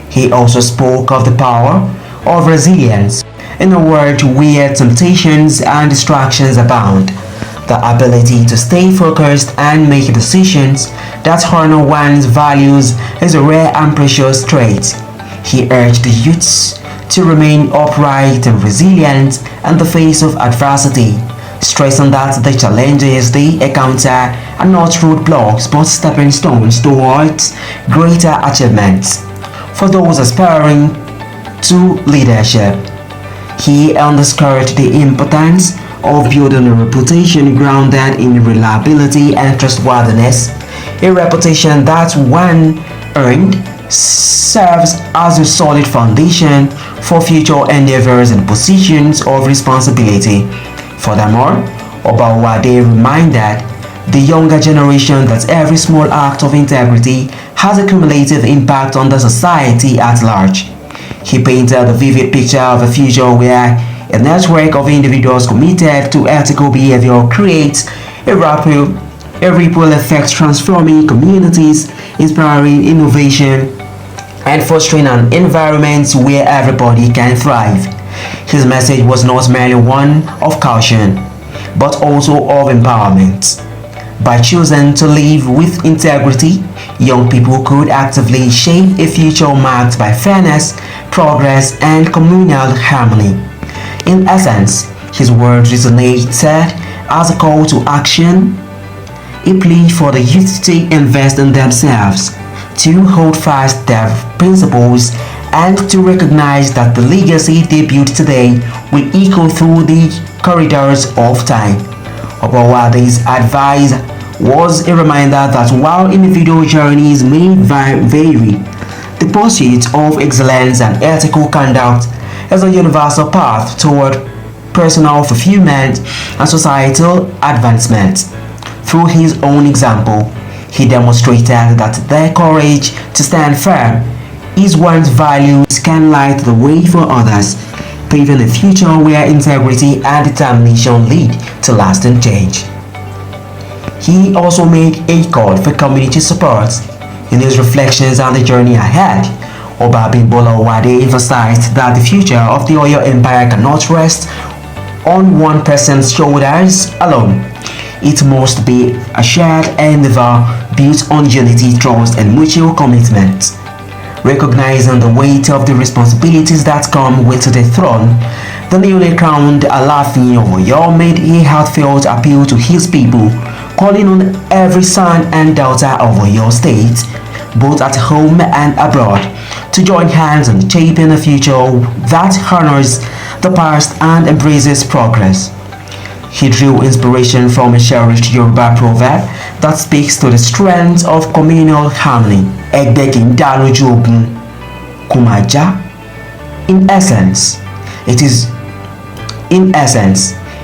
He also spoke of the power of resilience in a world where temptations and distractions abound. The ability to stay focused and make decisions that honor one's values is a rare and precious trait. He urged the youths to remain upright and resilient in the face of adversity, stressing that the challenges they encounter are not roadblocks but stepping stones towards greater achievements. For those aspiring to leadership, he underscored the importance of building a reputation grounded in reliability and trustworthiness, a reputation that, when earned, serves as a solid foundation for future endeavors and positions of responsibility. Furthermore, Oba Wade reminded the younger generation that every small act of integrity has a cumulative impact on the society at large. He painted a vivid picture of a future where a network of individuals committed to ethical behavior creates a ripple effect, transforming communities, inspiring innovation, and fostering an environment where everybody can thrive. His message was not merely one of caution, but also of empowerment. By choosing to live with integrity, young people could actively shape a future marked by fairness, progress, and communal harmony. In essence, his words resonated as a call to action, a plea for the youth to invest in themselves, to hold fast their principles and to recognize that the legacy they built today will echo through the corridors of time. Obawade's advice was a reminder that while individual journeys may vary, the pursuit of excellence and ethical conduct is a universal path toward personal fulfillment and societal advancement. Through his own example, he demonstrated that their courage to stand firm is one's values can light the way for others, paving a future where integrity and determination lead to lasting change. He also made a call for community support. In his reflections on the journey ahead, Oba Abimbola Wade emphasized that the future of the Oyo Empire cannot rest on one person's shoulders alone. It must be a shared endeavor built on unity, trust, and mutual commitment. Recognizing the weight of the responsibilities that come with the throne, the newly crowned Alaafin of Oyo made a heartfelt appeal to his people, calling on every son and daughter of Oyo State, both at home and abroad, to join hands in shaping a future that honors the past and embraces progress. He drew inspiration from a cherished Yoruba proverb that speaks to the strength of communal harmony. Egbekin daluju ogun kumaja. In essence,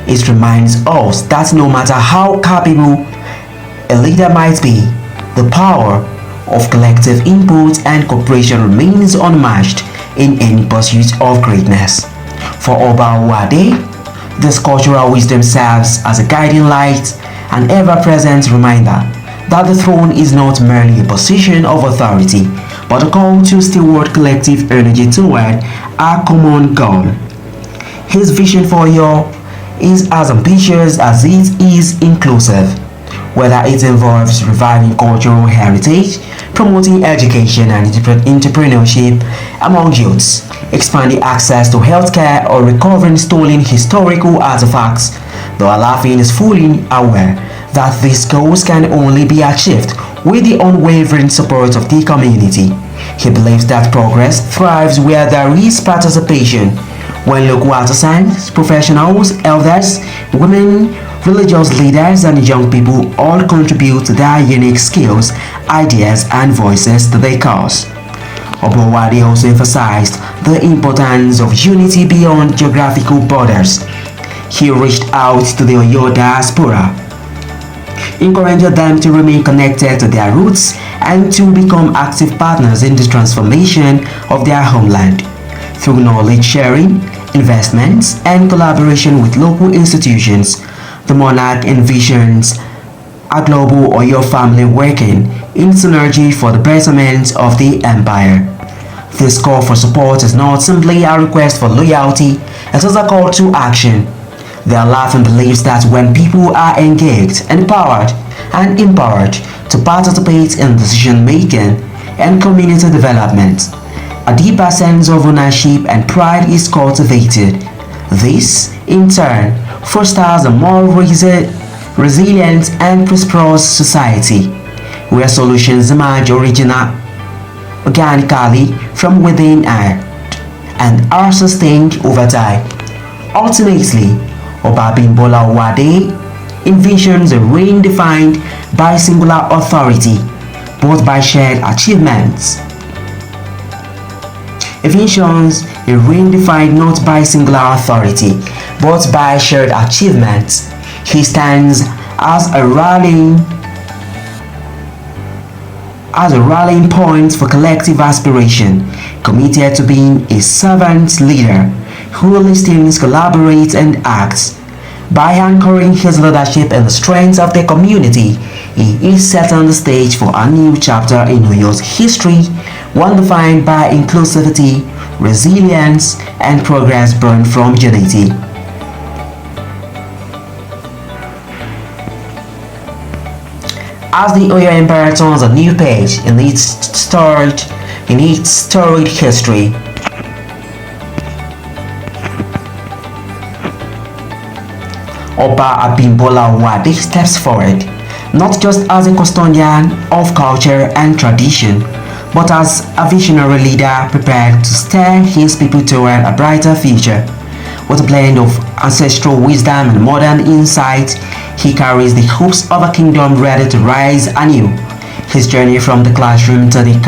it reminds us that no matter how capable a leader might be, the power of collective input and cooperation remains unmatched in any pursuit of greatness. For Oba Wade, this cultural wisdom serves as a guiding light, an ever-present reminder that the throne is not merely a position of authority, but a call to steward collective energy toward our common goal. His vision for Oyo is as ambitious as it is inclusive, whether it involves reviving cultural heritage, promoting education and entrepreneurship among youths, expanding access to healthcare, or recovering stolen historical artifacts. The Alaafin is fully aware that these goals can only be achieved with the unwavering support of the community. He believes that progress thrives where there is participation, when local artisans, professionals, elders, women, religious leaders, and young people all contribute their unique skills, ideas, and voices to the cause. Oba Wade also emphasized the importance of unity beyond geographical borders. He reached out to the Oyo diaspora, encouraging them to remain connected to their roots and to become active partners in the transformation of their homeland. Through knowledge sharing, investments, and collaboration with local institutions, the monarch envisions a global Oyo family working in synergy for the betterment of the empire. This call for support is not simply a request for loyalty, it is a call to action. The Alaafin believes that when people are engaged, empowered, and empowered to participate in decision-making and community development, a deeper sense of ownership and pride is cultivated. This, in turn, fosters a more resilient and prosperous society, where solutions emerge organically from within and are sustained over time. Ultimately, Oba Abimbola Wade envisions a reign defined by singular authority, but by shared achievements. Envisions a reign defined not by singular authority, but by shared achievements. He stands as a rallying point for collective aspiration, committed to being a servant leader who listens, collaborates, and acts. By anchoring his leadership in the strengths of the community, he is setting the stage for a new chapter in Oyo's history, one defined by inclusivity, resilience, and progress born from unity. As the Oyo Empire turns a new page in its storied history, Oba Abimbola Wade steps forward, not just as a custodian of culture and tradition, but as a visionary leader prepared to steer his people toward a brighter future. With a blend of ancestral wisdom and modern insight, he carries the hopes of a kingdom ready to rise anew. His journey from the classroom to the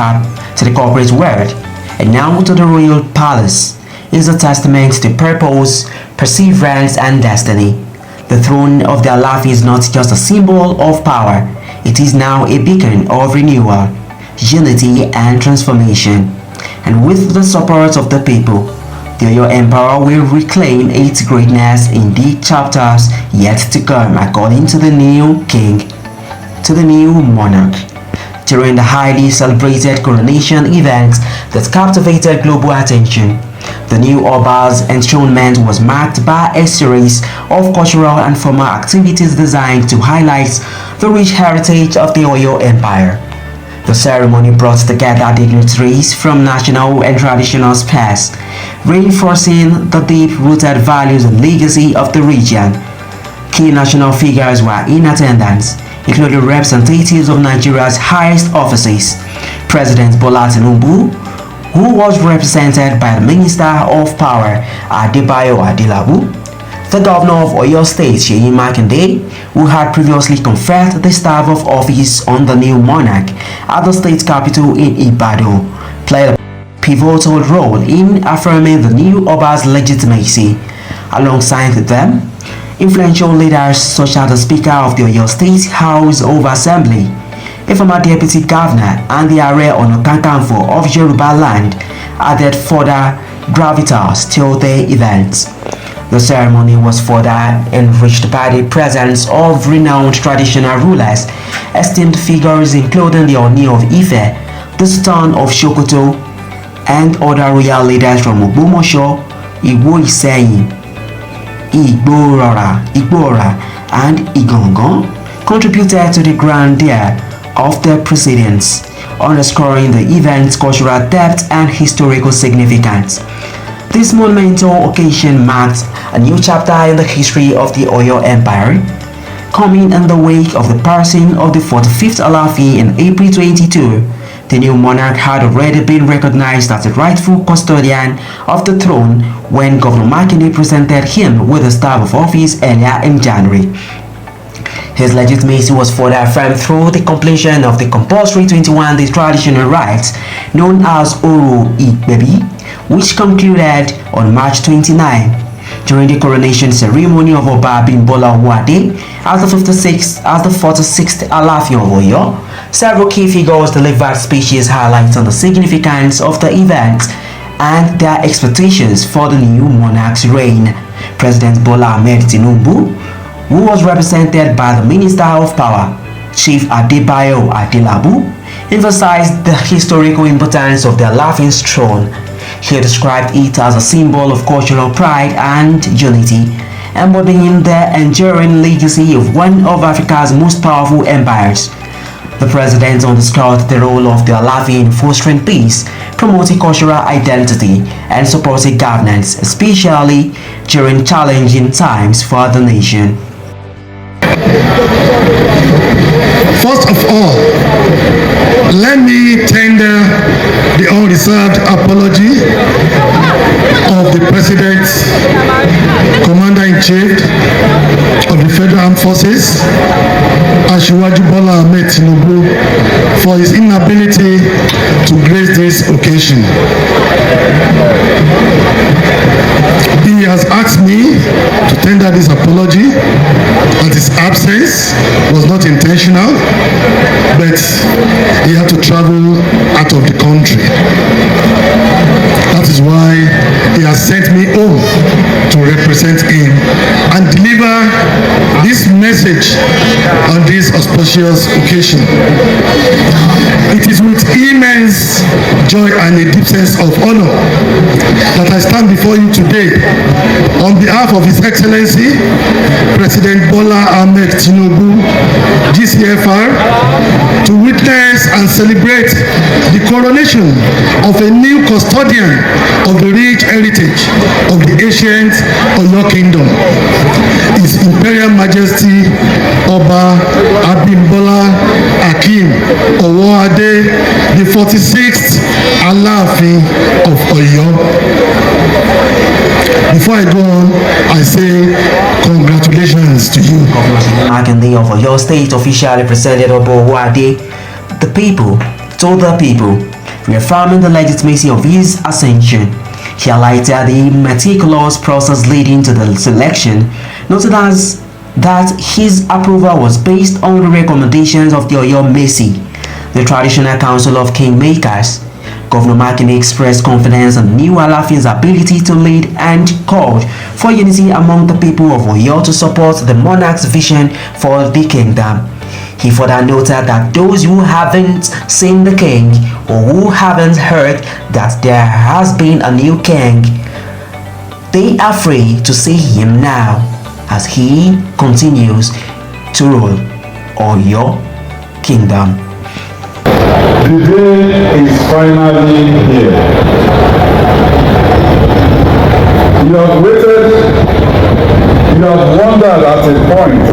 corporate world, and now to the royal palace, is a testament to purpose, perseverance, and destiny. The throne of the Alaafin is not just a symbol of power, it is now a beacon of renewal, unity, and transformation. And with the support of the people, the Oyo Empire will reclaim its greatness in the chapters yet to come, according to the new king, to the new monarch. During the highly celebrated coronation event that captivated global attention, the new Oba's enthronement was marked by a series of cultural and formal activities designed to highlight the rich heritage of the Oyo Empire. The ceremony brought together dignitaries from national and traditional spheres, reinforcing the deep-rooted values and legacy of the region. Key national figures were in attendance, including representatives of Nigeria's highest offices, President Bola Tinubu, who was represented by the Minister of Power, Adebayo Adelabu, the Governor of Oyo State, Seyi Makinde, who had previously conferred the staff of office on the new monarch at the state capital in Ibadan, played a pivotal role in affirming the new Oba's legitimacy. Alongside them, influential leaders such as the Speaker of the Oyo State House of Assembly, a former deputy governor, and the Ààrẹ Ọ̀nà Kakanfò of Yoruba land added further gravitas to the event. The ceremony was further enriched by the presence of renowned traditional rulers, esteemed figures including the Oni of Ife, the Sultan of Sokoto, and other royal leaders from Ògbómọ̀ṣọ́, Ìwó-Ìṣẹ̀yìn, Ìgbòrà, and Ìgàngán contributed to the grandeur of the proceedings, underscoring the event's cultural depth and historical significance. This monumental occasion marks a new chapter in the history of the Oyo Empire, coming in the wake of the passing of the 45th Alaafin in April 22. The new monarch had already been recognized as the rightful custodian of the throne when Governor Makinde presented him with the staff of office earlier in January. His legitimacy was further affirmed through the completion of the compulsory 21-day traditional rites known as Oro Ikpebi, which concluded on March 29. During the coronation ceremony of Oba Abimbola Owoade as the 46th Alaafin of Oyo, several key figures delivered speeches highlighting the significance of the event and their expectations for the new monarch's reign. President Bola Ahmed Tinubu, who was represented by the Minister of Power, Chief Adebayo Adelabu, emphasized the historical importance of the Alaafin's throne. He described it as a symbol of cultural pride and unity, embodying the enduring legacy of one of Africa's most powerful empires. The president underscored the role of the Alaafin in fostering peace, promoting cultural identity, and supporting governance, especially during challenging times for the nation. First of all, let me tender the unreserved apology of the President, Commander-in-Chief of the Federal Armed Forces, Asiwaju Bola Ahmed Tinubu, for his inability to grace this occasion. He has asked me to tender this apology, and his absence was not intentional, but he had to travel out of the country. That is why he has sent me home to represent him and deliver this message on this auspicious occasion. It is with immense joy and a deep sense of honor that I stand before you today on behalf of His Excellency President Bola Ahmed Tinubu, GCFR, to witness and celebrate the coronation of a new custodian of the rich heritage of the ancient Oyo Kingdom, His Imperial Majesty Oba Abimbola Akim Owoade, the 46th Alaafin of Oyo. Before I go on, I say congratulations to you. Majesty of Oyo State officially presented Obowade. The people told the people, reaffirming the legitimacy of his ascension. He highlighted the meticulous process leading to the selection, noted as that his approval was based on the recommendations of the Oyo Majesty, the traditional council of kingmakers. Governor Makinde expressed confidence in new Alaafin's ability to lead and called for unity among the people of Oyo to support the monarch's vision for the kingdom. He further noted that those who haven't seen the king or who haven't heard that there has been a new king, they are free to see him now as he continues to rule Oyo Kingdom. The day is finally here. You have waited, you have wondered at a point.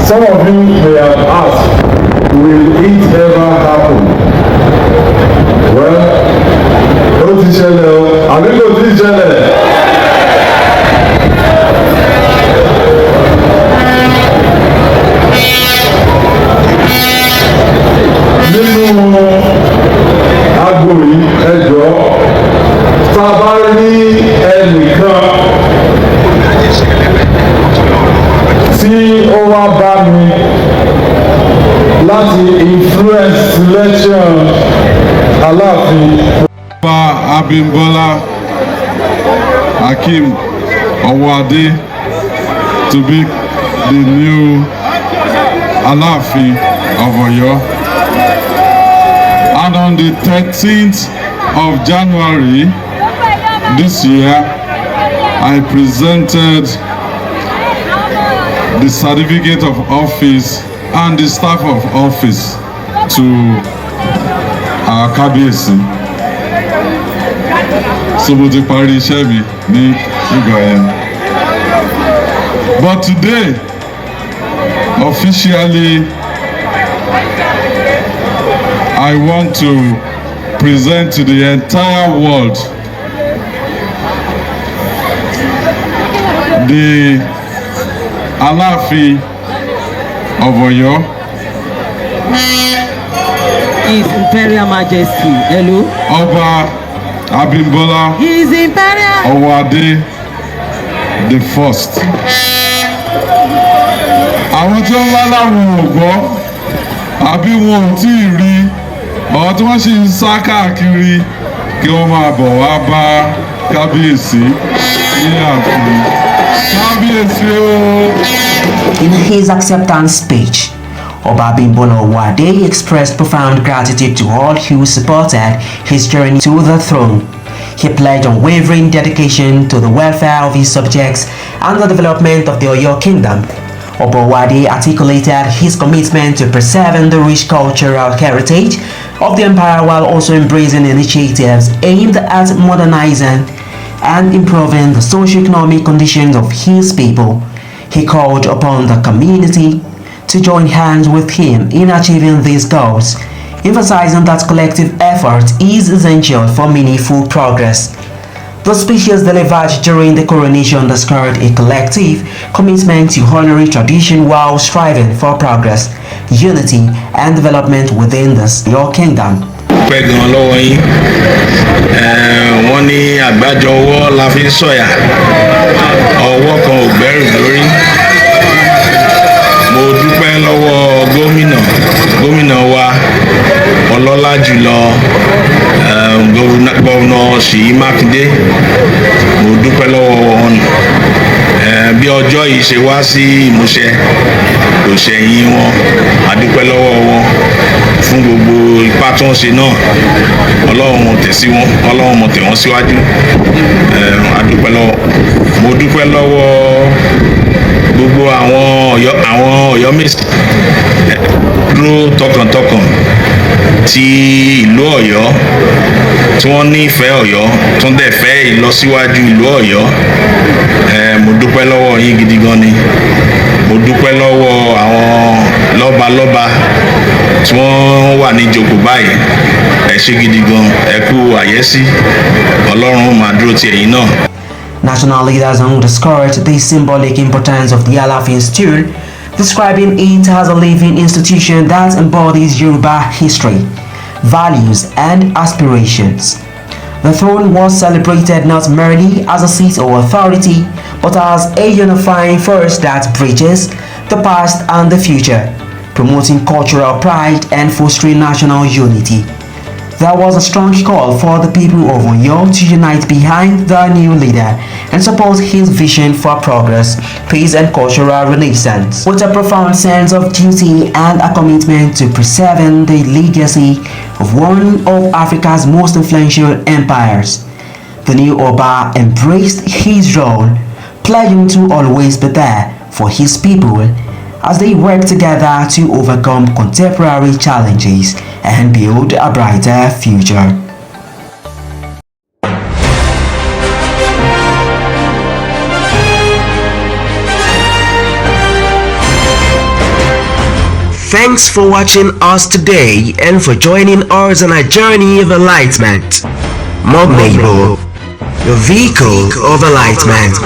Some of you may have asked, will it ever happen? Well, ó ti ṣẹlẹ̀ o, àbí kò ti ṣẹlẹ̀? Nínú agbo yìí ẹ jọ̀ọ́, tá a bá rí ẹnìkan tí ó wá bá mi láti influence selection Alaafin. Ọba Abimbola Hakeem Owode to be the new Alaafin of Oyo. And on the 13th of January this year, I presented the certificate of office and the staff of office to our Kábíyèsí. So mo ti parí iṣẹ́ mi ní ìgbà yẹn. But today, officially, I want to present to the entire world the Alaafin of Oyo. His Imperial Majesty, hello. Ọba Abimbola His Imperial Owode the first. Àwọn tí wọ́n wá láwọn ò gbọ́ àbí wọn ò tí ì rí àwọn tí wọ́n sì ń sá káàkiri kí wọ́n máa bọ̀ wá bá Kábíyèsí ní ààfin. Kábíyèsí o. In his acceptance speech, Oba Abimbola Owode expressed profound gratitude to all who supported his journey to the throne. He pledged unwavering dedication to the welfare of his subjects and the development of the Oyo Kingdom. Oba Owode articulated his commitment to preserving the rich cultural heritage of the empire while also embracing initiatives aimed at modernizing and improving the socio-economic conditions of his people. He called upon the community to join hands with him in achieving these goals, emphasizing that collective effort is essential for meaningful progress. The speeches delivered during the coronation underscored a collective commitment to honoring tradition while striving for progress, unity, and development within your kingdom. Pẹ́ gan lọ́wọ́ yín, wọ́n ní àgbájọ ọwọ́ la fi ń sọ̀yà, ọwọ́ kan ò gbẹ́rù lórí. Mo dúpẹ́ lọ́wọ́ gómìnà wa ọlọ́lá jùlọ gọ́vùnà Ṣèyí Mákindé. Mo dúpẹ́ lọ́wọ́ wọn bí ọjọ́ yìí ṣe wá sí ìmúṣẹ kò ṣẹ̀yìn wọn. A dúpẹ́ lọ́wọ́ wọn fún gbogbo ipá tó ń ṣe náà. Ọlọ́run mọ̀ tẹ̀ wọ́n síwájú. A dúpẹ́ lọ́wọ́. Mo dúpẹ́ lọ́wọ́ gbogbo àwọn Ọ̀yọ́ Majesty dúró tọkàntọkàn ti ìlú Ọ̀yọ́ tí wọ́n ní ìfẹ́ Ọ̀yọ́ tó ń dẹ̀ fẹ́ ìlọsíwájú ìlú Ọ̀yọ́. Mo dúpẹ́ lọ́wọ́ yín gidi gan ni. Mo dúpẹ́ lọ́wọ́ àwọn lọ́balọ́ba tí wọ́n wà ní ìjókòó báyìí ẹ ṣé gidi gan, ẹ kú àyẹ́sí, Ọlọ́run máa dúró ti ẹ̀yin náà. National leaders underscored the symbolic importance of the Alaafin stool, describing it as a living institution that embodies Yoruba history, values, and aspirations. The throne was celebrated not merely as a seat of authority, but as a unifying force that bridges the past and the future, promoting cultural pride and fostering national unity. There was a strong call for the people of Oyo to unite behind the new leader and support his vision for progress, peace and cultural renaissance, with a profound sense of duty and a commitment to preserving the legacy of one of Africa's most influential empires. The new Oba embraced his role, pledging to always be there for his people as they work together to overcome contemporary challenges and build a brighter future. Thanks for watching us today and for joining us on a journey of enlightenment. Mobile, your vehicle of enlightenment.